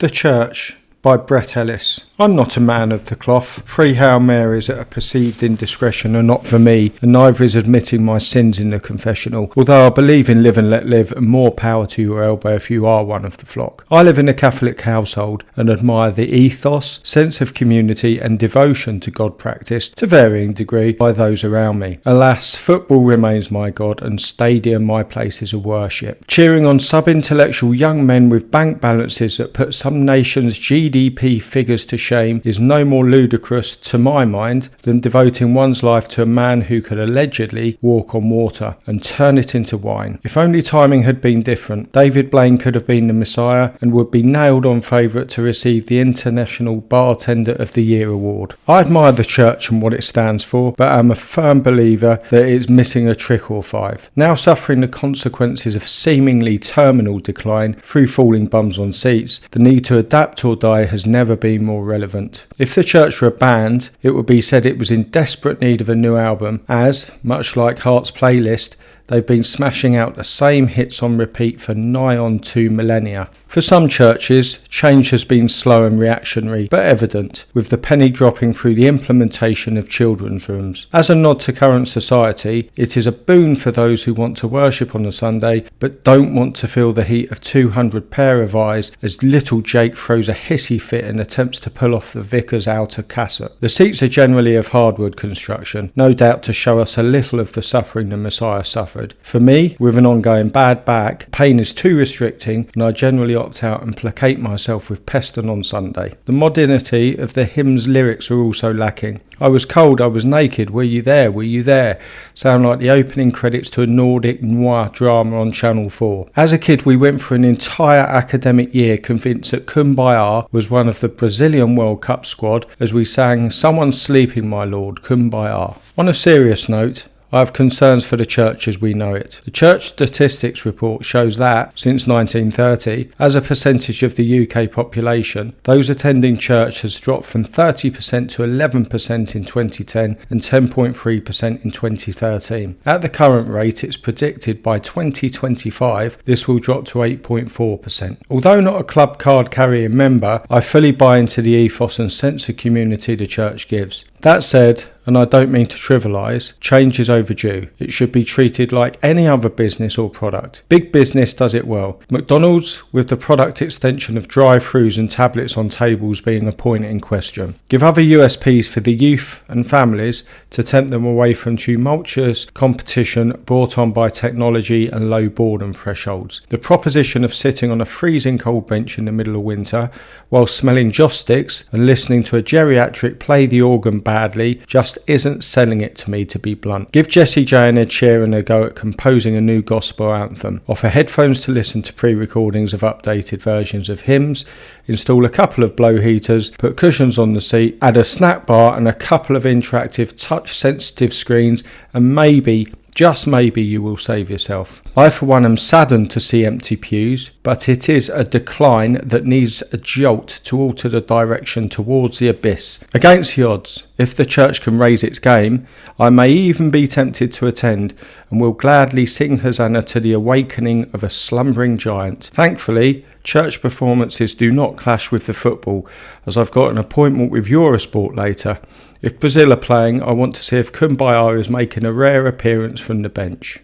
The Church by Brett Ellis. I'm not a man of the cloth. 3 Hail Marys at a perceived indiscretion are not for me, and neither is admitting my sins in the confessional, although I believe in live and let live, and more power to your elbow if you are one of the flock. I live in a Catholic household and admire the ethos, sense of community and devotion to God practiced to varying degree by those around me. Alas, football remains my God and stadium my places of worship. Cheering on sub-intellectual young men with bank balances that put some nations' GDP figures to shame is no more ludicrous to my mind than devoting one's life to a man who could allegedly walk on water and turn it into wine. If only timing had been different, David Blaine could have been the Messiah and would be nailed on favourite to receive the International Bartender of the Year award. I admire the Church and what it stands for, but am a firm believer that it is missing a trick or 5. Now suffering the consequences of seemingly terminal decline through falling bums on seats, the need to adapt or die has never been more relevant. If the Church were a band, it would be said it was in desperate need of a new album, as, much like Heart's playlist, they've been smashing out the same hits on repeat for nigh on 2 millennia. For some churches, change has been slow and reactionary, but evident, with the penny dropping through the implementation of children's rooms. As a nod to current society, it is a boon for those who want to worship on a Sunday, but don't want to feel the heat of 200 pair of eyes as little Jake throws a hissy fit and attempts to pull off the vicar's outer cassock. The seats are generally of hardwood construction, no doubt to show us a little of the suffering the Messiah suffered. For me, with an ongoing bad back, pain is too restricting and I generally opt out and placate myself with Peston on Sunday. The modernity of the hymn's lyrics are also lacking. I was cold, I was naked, were you there, were you there? Sound like the opening credits to a Nordic noir drama on Channel 4. As a kid, we went for an entire academic year convinced that Kumbaya was one of the Brazilian World Cup squad as we sang Someone's Sleeping My Lord, Kumbaya. On a serious note, I have concerns for the Church as we know it. The Church Statistics Report shows that, since 1930, as a percentage of the UK population, those attending church has dropped from 30% to 11% in 2010 and 10.3% in 2013. At the current rate, it's predicted by 2025 this will drop to 8.4%. Although not a club card carrying member, I fully buy into the ethos and sense of community the Church gives. That said, and I don't mean to trivialise, change is overdue. It should be treated like any other business or product. Big business does it well. McDonald's, with the product extension of drive-thrus and tablets on tables being a point in question. Give other USPs for the youth and families to tempt them away from tumultuous competition brought on by technology and low boredom thresholds. The proposition of sitting on a freezing cold bench in the middle of winter while smelling joss sticks and listening to a geriatric play the organ badly just isn't selling it to me, to be blunt. Give Jessie J and Ed Sheeran a go at composing a new gospel anthem. Offer headphones to listen to pre-recordings of updated versions of hymns, install a couple of blow heaters, put cushions on the seat, add a snack bar and a couple of interactive touch-sensitive screens, and maybe, just maybe, you will save yourself. I for one am saddened to see empty pews, but it is a decline that needs a jolt to alter the direction towards the abyss. Against the odds, if the Church can raise its game, I may even be tempted to attend and will gladly sing Hosanna to the awakening of a slumbering giant. Thankfully, church performances do not clash with the football, as I've got an appointment with Eurosport later. If Brazil are playing, I want to see if Kumbaya is making a rare appearance from the bench.